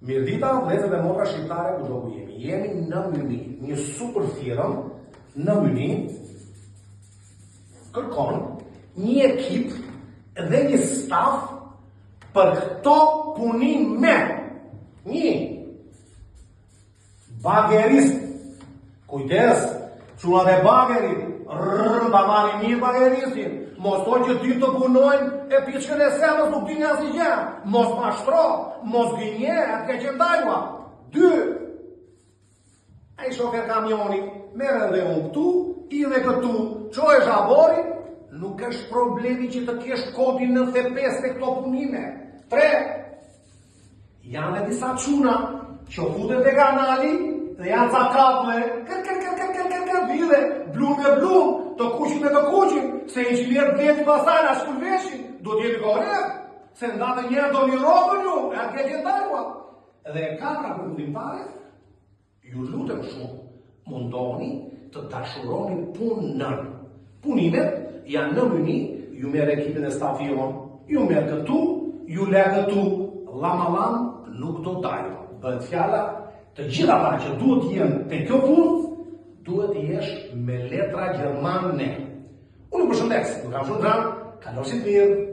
Mirdita, vëllezër dhe motra shqiptare ku do ku jemi. Jemi në Myni, një super firëm në Myni kërkon një ekip dhe një staf për këto punime. Një bagerist, kujdes, çuna dhe bagerit, ta marrin mirë bageristin, mos to që ty të punojnë e piçkën e semës nuk dini asgjë, mos mashtro, mos gënje, atë që ndajua. 2. Ai shofer kamioni, merr edhe unë këtu, i dhe këtu, çoj zhabori, nuk është problemi që të kesh kodin 95 të këto punime. 3. Janë e disa çuna që futen te kanali dhe janë ca kaple, vide, blum me blum, të kuqin me të kuqin, se inxhinier bleti pasaj na shkullveshin, do t'jemi korrekt, se ndatë njerë do një robën ju, e atë këtë jetarua. Dhe 4 përkundimtare, ju lutem shumë, mundoni të dashuroni punën. Punimet janë në Myni, ju merr ekipin e stafion, ju merr këtu, ju le këtu, lam nuk do dalë. Bëhet fjala, të gjitha ata që duhet jenë te kjo punë, duhet të jesh me letra gjermane. Unë përshëndes, nuk kam shumë dramë, kalosit mirë.